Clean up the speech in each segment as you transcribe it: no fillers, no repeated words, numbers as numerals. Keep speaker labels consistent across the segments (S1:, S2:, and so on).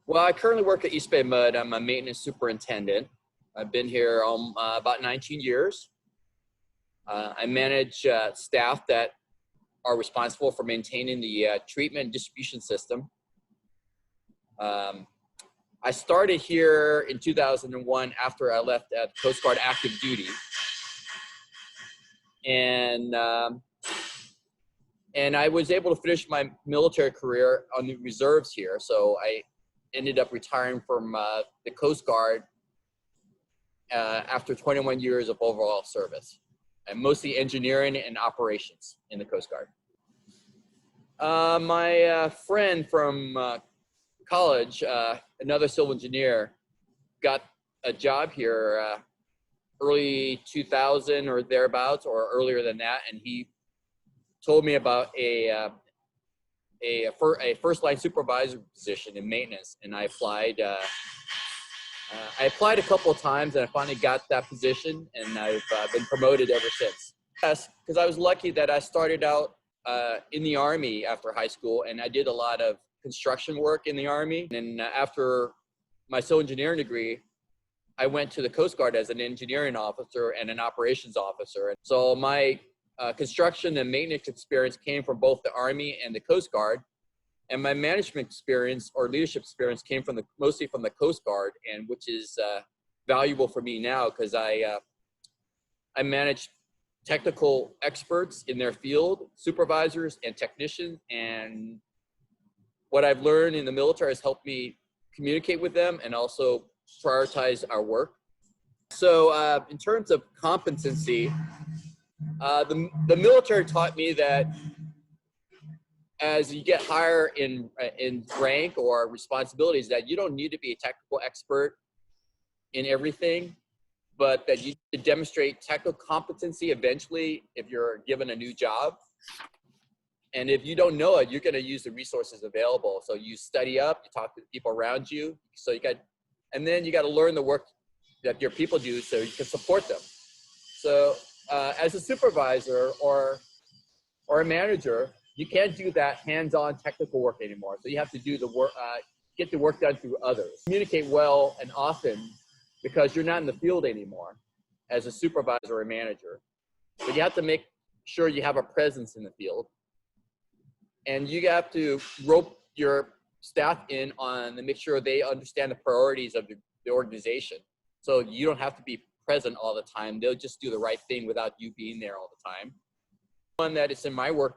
S1: Well, I currently work at EBMUD. I'm a maintenance superintendent. I've been here about 19 years. I manage staff that are responsible for maintaining the treatment and distribution system. I started here in 2001 after I left at Coast Guard active duty. And I was able to finish my military career on the reserves here. So I ended up retiring from the Coast Guard after 21 years of overall service, and mostly engineering and operations in the Coast Guard. My friend from college, another civil engineer, got a job here early 2000 or thereabouts, or earlier than that, and he told me about a first-line supervisor position in maintenance, and I applied. I applied a couple of times, and I finally got that position, and I've been promoted ever since. Yes, because I was lucky that I started out in the Army after high school, and I did a lot of construction work in the Army. And after my civil engineering degree, I went to the Coast Guard as an engineering officer and an operations officer. And so my construction and maintenance experience came from both the Army and the Coast Guard, and my management experience or leadership experience came from mostly from the Coast Guard, and which is valuable for me now because I manage technical experts in their field, supervisors and technicians, and what I've learned in the military has helped me communicate with them and also prioritize our work. So in terms of competency, the military taught me that as you get higher in rank or responsibilities, that you don't need to be a technical expert in everything, but that you need to demonstrate technical competency eventually if you're given a new job. And if you don't know it, you're going to use the resources available. So you study up, you talk to the people around you. So and then you got to learn the work that your people do so you can support them. So as a supervisor or a manager, you can't do that hands-on technical work anymore. So you have to do the work, get the work done through others. Communicate well and often because you're not in the field anymore as a supervisor or manager. But you have to make sure you have a presence in the field. And you have to rope your staff in on to make sure they understand the priorities of the organization. So you don't have to be present all the time. They'll just do the right thing without you being there all the time. One that is in my work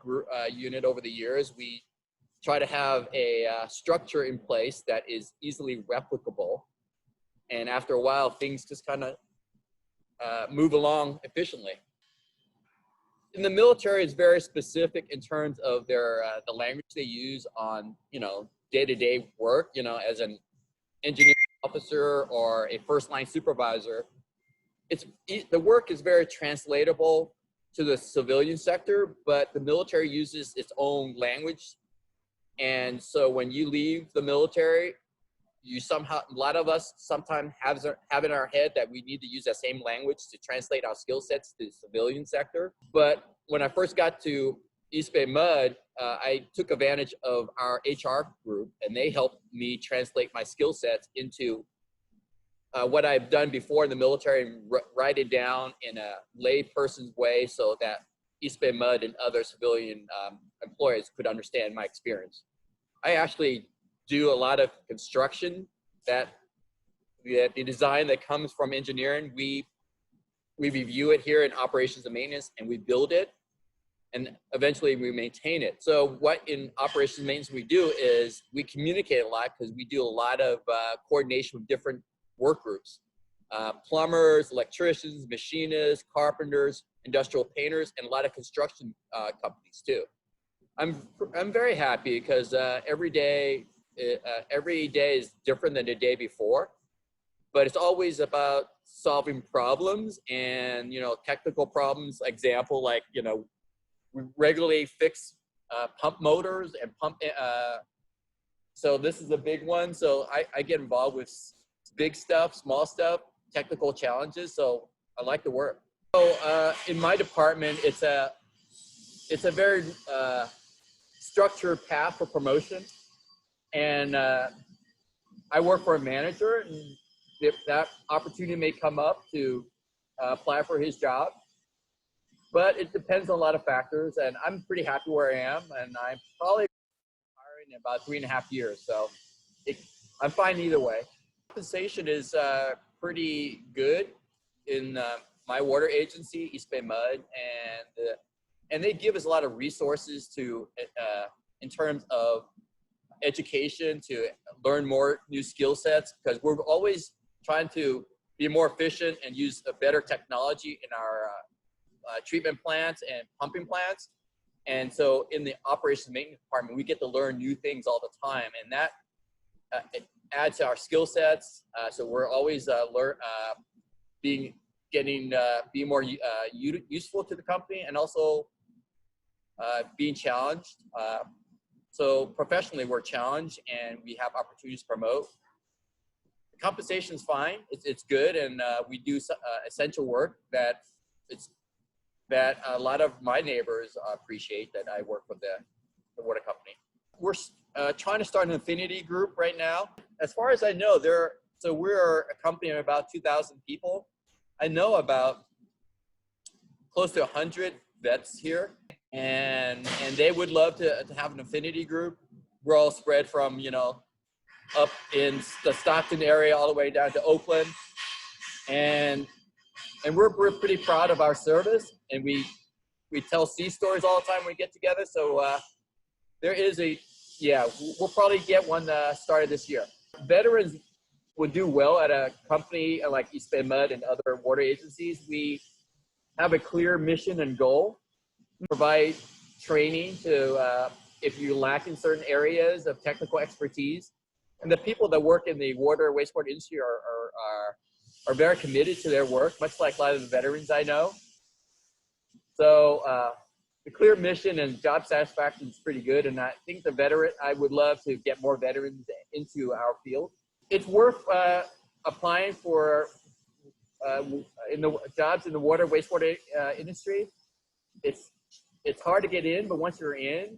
S1: unit over the years, we try to have a structure in place that is easily replicable. And after a while, things just kind of move along efficiently. In the military, it's very specific in terms of their the language they use on day-to-day work. As an engineering officer or a first-line supervisor, the work is very translatable to the civilian sector, but the military uses its own language. And so when you leave the military, a lot of us sometimes have in our head that we need to use that same language to translate our skill sets to the civilian sector. But when I first got to EBMUD, I took advantage of our HR group, and they helped me translate my skill sets into what I've done before in the military and write it down in a lay person's way so that EBMUD and other civilian employees could understand my experience. I actually do a lot of construction that the design that comes from engineering, we review it here in operations and maintenance, and we build it, and eventually we maintain it. So what in operations and maintenance we do is we communicate a lot because we do a lot of coordination with different work groups, plumbers, electricians, machinists, carpenters, industrial painters, and a lot of construction companies too. I'm very happy because every day is different than the day before, but it's always about solving problems and technical problems. Example, like we regularly fix pump motors and pump. So this is a big one. So I get involved with big stuff, small stuff, technical challenges. So I like the work. So in my department, it's a very structured path for promotion, and I work for a manager, and if that opportunity may come up to apply for his job, but it depends on a lot of factors. And I'm pretty happy where I am, and I'm probably retiring in about 3.5 years. So I'm fine either way. Compensation is pretty good in my water agency, EBMUD, and they give us a lot of resources to in terms of education to learn more new skill sets, because we're always trying to be more efficient and use a better technology in our treatment plants and pumping plants. And so in the operations and maintenance department, we get to learn new things all the time, and that adds to our skill sets. So we're always being more useful to the company, and also being challenged. So professionally, we're challenged, and we have opportunities to promote. The compensation is fine; it's good, and we do essential work that a lot of my neighbors appreciate. That I work with the water company. We're trying to start an affinity group right now. As far as I know, so we're a company of about 2,000 people. I know about close to 100 vets here, and they would love to have an affinity group. We're all spread from, up in the Stockton area all the way down to Oakland, and we're pretty proud of our service, and we tell sea stories all the time when we get together. So there is we'll probably get one started this year. Veterans would do well at a company like EBMUD and other water agencies. We have a clear mission and goal. Provide training to if you lack in certain areas of technical expertise. And the people that work in the wastewater industry are very committed to their work, much like a lot of the veterans I know. So the clear mission and job satisfaction is pretty good. And I think I would love to get more veterans into our field. It's worth applying for in the jobs in the wastewater industry. It's hard to get in, but once you're in,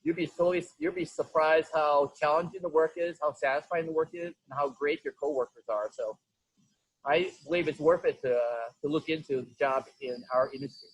S1: you'll be surprised how challenging the work is, how satisfying the work is, and how great your coworkers are. So I believe it's worth it to look into the job in our industry.